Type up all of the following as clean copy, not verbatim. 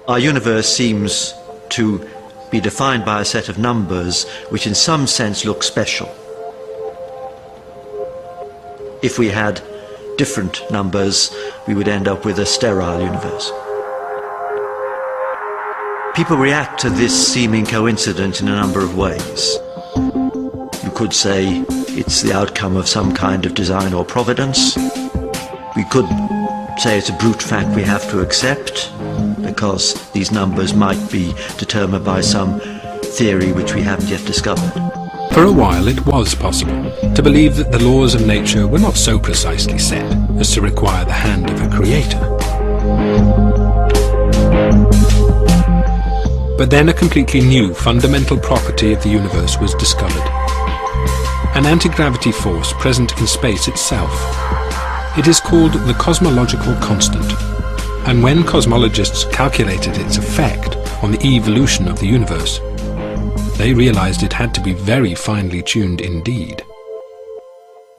Our universe seems to be defined by a set of numbers which in some sense look special. If we had different numbers, we would end up with a sterile universe. People react to this seeming coincidence in a number of ways. You could say it's the outcome of some kind of design or providence. We could say it's a brute fact we have to accept, because these numbers might be determined by some theory which we haven't yet discovered. For a while it was possible to believe that the laws of nature were not so precisely set as to require the hand of a creator. But then a completely new fundamental property of the universe was discovered. An anti-gravity force present in space itself. It is called the cosmological constant, and when cosmologists calculated its effect on the evolution of the universe, they realized it had to be very finely tuned indeed.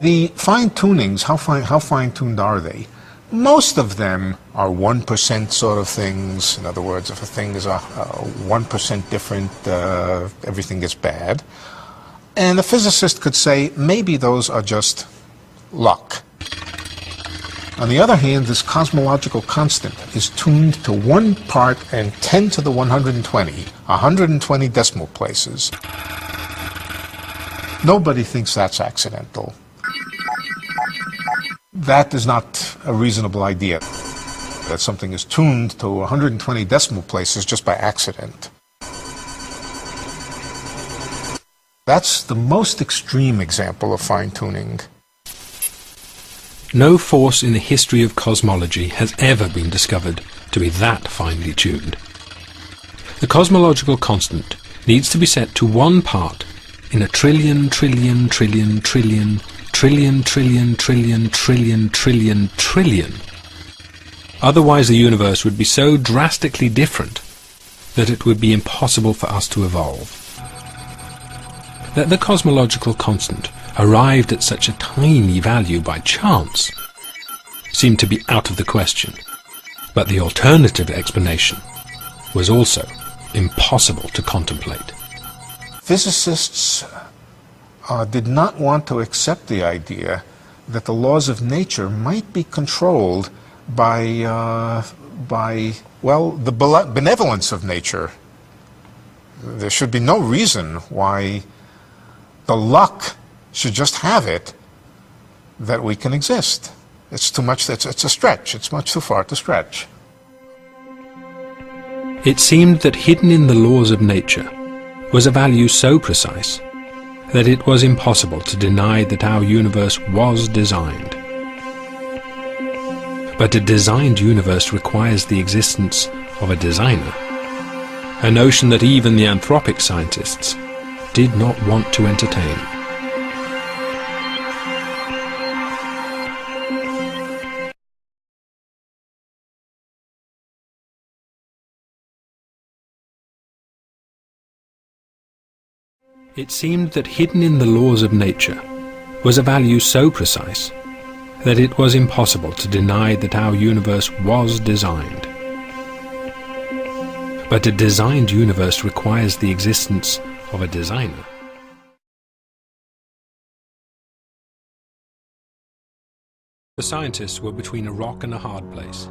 The fine-tunings, how fine-tuned are they? Most of them are 1% sort of things. In other words, if a thing is 1% different, everything gets bad. And a physicist could say, maybe those are just luck. On the other hand, this cosmological constant is tuned to 1 part and 10 to the 120 decimal places. Nobody thinks that's accidental. That is not a reasonable idea, that something is tuned to 120 decimal places just by accident. That's the most extreme example of fine-tuning. No force in the history of cosmology has ever been discovered to be that finely tuned. The cosmological constant needs to be set to 1 part in a trillion, trillion, trillion, trillion, trillion, trillion, trillion, trillion, trillion, trillion. Otherwise the universe would be so drastically different that it would be impossible for us to evolve. That the cosmological constant arrived at such a tiny value by chance seemed to be out of the question, but the alternative explanation was also impossible to contemplate. Physicists did not want to accept the idea that the laws of nature might be controlled by well, the benevolence of nature. There should be no reason why the luck should just have it that we can exist. It's too much, it's a stretch, it's much too far to stretch. It seemed that hidden in the laws of nature was a value so precise that it was impossible to deny that our universe was designed. But a designed universe requires the existence of a designer, a notion that even the anthropic scientists did not want to entertain. It seemed that hidden in the laws of nature was a value so precise that it was impossible to deny that our universe was designed. But a designed universe requires the existence of a designer. The scientists were between a rock and a hard place.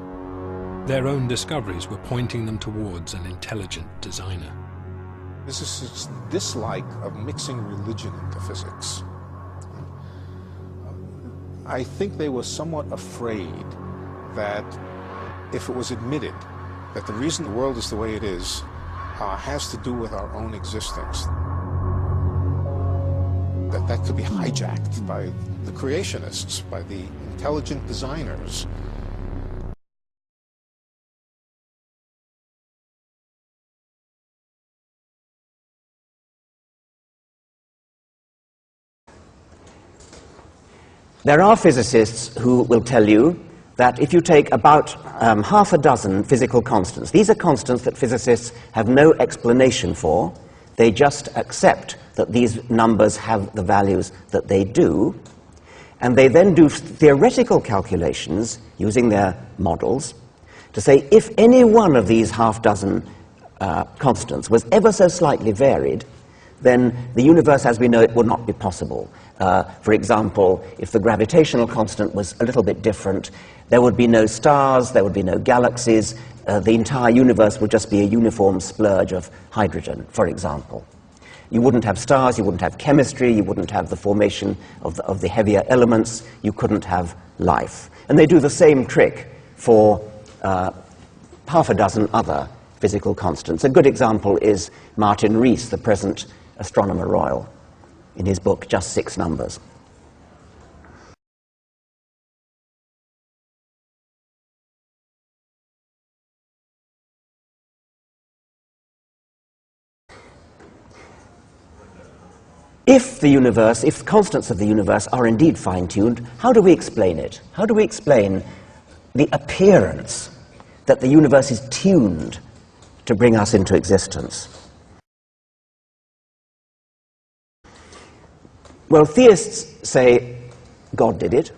Their own discoveries were pointing them towards an intelligent designer. Physicists' dislike of mixing religion into physics. I think they were somewhat afraid that if it was admitted that the reason the world is the way it is has to do with our own existence, that could be hijacked by the creationists, by the intelligent designers. There are physicists who will tell you that if you take about half a dozen physical constants, these are constants that physicists have no explanation for, they just accept that these numbers have the values that they do, and they then do theoretical calculations using their models to say if any one of these half-dozen constants was ever so slightly varied, then the universe as we know it would not be possible. For example, if the gravitational constant was a little bit different, there would be no stars, there would be no galaxies, the entire universe would just be a uniform splurge of hydrogen, for example. You wouldn't have stars, you wouldn't have chemistry, you wouldn't have the formation of the heavier elements, you couldn't have life. And they do the same trick for half a dozen other physical constants. A good example is Martin Rees, the present Astronomer Royal, in his book Just Six Numbers. If the universe, if constants of the universe are indeed fine-tuned, how do we explain it? How do we explain the appearance that the universe is tuned to bring us into existence? Well, theists say God did it.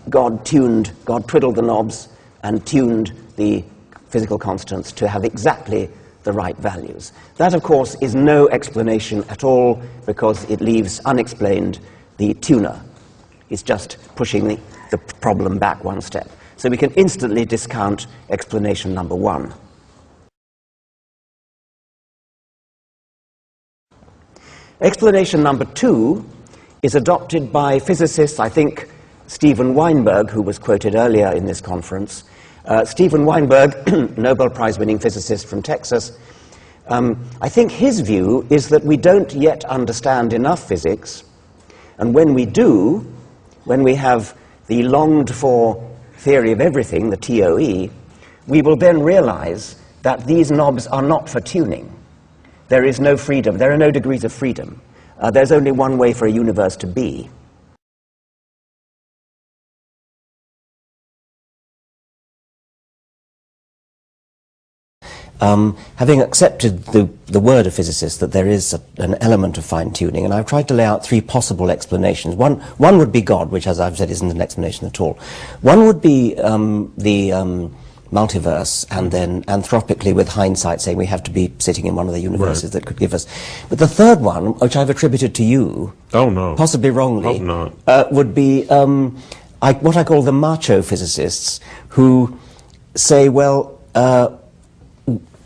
God twiddled the knobs and tuned the physical constants to have exactly the right values. That, of course, is no explanation at all, because it leaves unexplained the tuner. It's just pushing the problem back one step. So we can instantly discount explanation number one. Explanation number two is adopted by physicists, I think Steven Weinberg, who was quoted earlier in this conference. Steven Weinberg, Nobel Prize-winning physicist from Texas, I think his view is that we don't yet understand enough physics, and when we do, when we have the longed-for theory of everything, the TOE, we will then realize that these knobs are not for tuning. There is no freedom. There are no degrees of freedom. There's only one way for a universe to be. Having accepted the word of physicists that there is an element of fine-tuning, and I've tried to lay out three possible explanations. One would be God, which, as I've said, isn't an explanation at all. One would be the multiverse, and then anthropically, with hindsight, saying we have to be sitting in one of the universes that could give us. But the third one, which I've attributed to you, possibly wrongly, would be what I call the macho physicists, who say, well,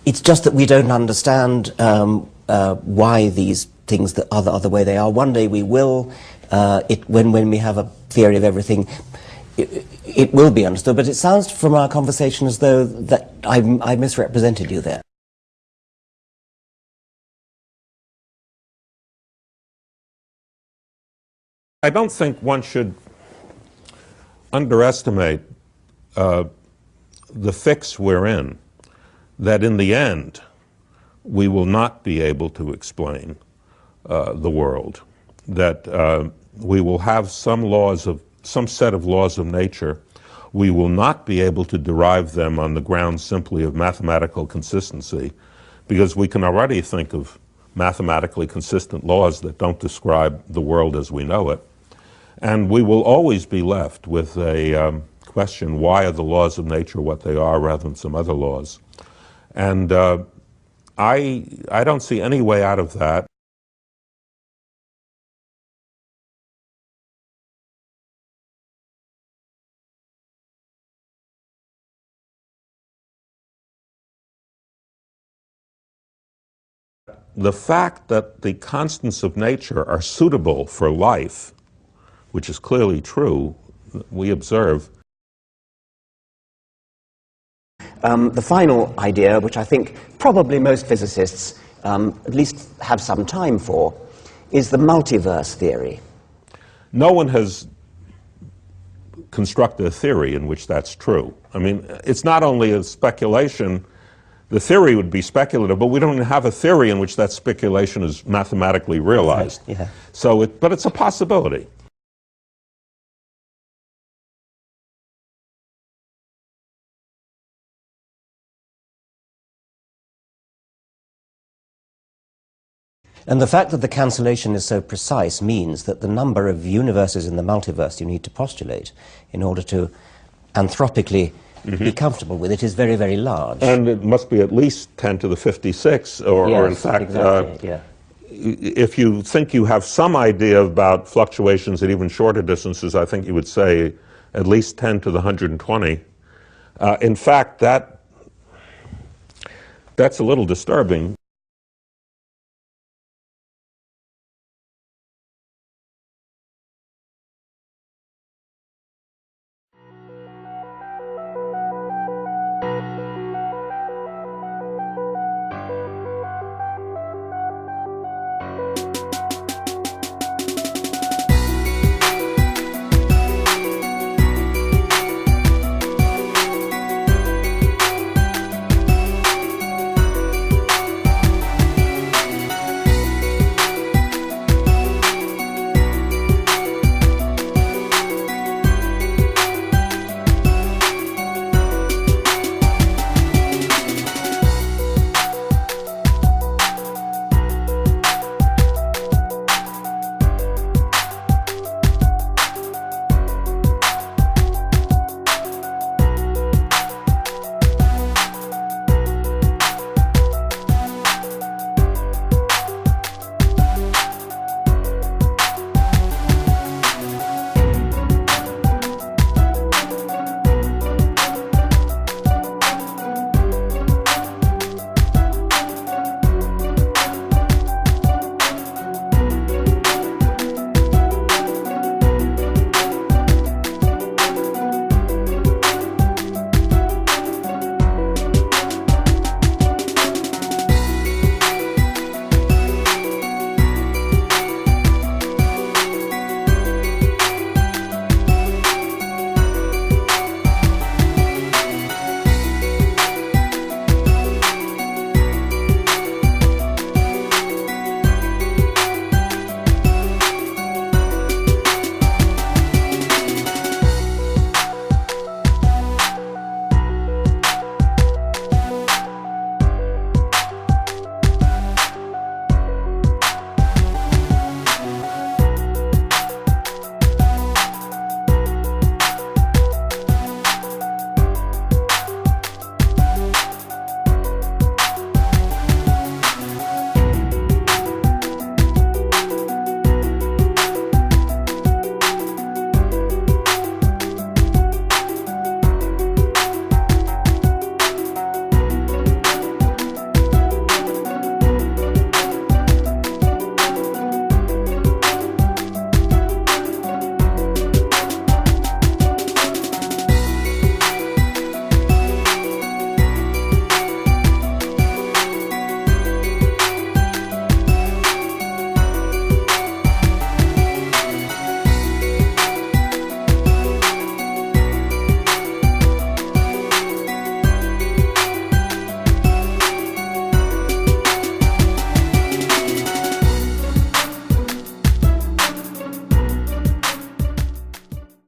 it's just that we don't understand why these things are the way they are. One day we will, when we have a theory of everything, it will be understood. But it sounds from our conversation as though that I misrepresented you there. I don't think one should underestimate the fix we're in, that in the end we will not be able to explain the world, that we will have some set of laws of nature. We will not be able to derive them on the grounds simply of mathematical consistency, because we can already think of mathematically consistent laws that don't describe the world as we know it. And we will always be left with a question, why are the laws of nature what they are rather than some other laws? And I don't see any way out of that. The fact that the constants of nature are suitable for life, which is clearly true, we observe. The final idea, which I think probably most physicists at least have some time for, is the multiverse theory. No one has constructed a theory in which that's true. I mean, it's not only a speculation. The theory would be speculative, but we don't have a theory in which that speculation is mathematically realized. Right, yeah. So, but it's a possibility. And the fact that the cancellation is so precise means that the number of universes in the multiverse you need to postulate in order to anthropically be comfortable with it is very, very large. And it must be at least 10 to the 56, or in fact, exactly, yeah. If you think you have some idea about fluctuations at even shorter distances, I think you would say at least 10 to the 120. In fact, that's a little disturbing.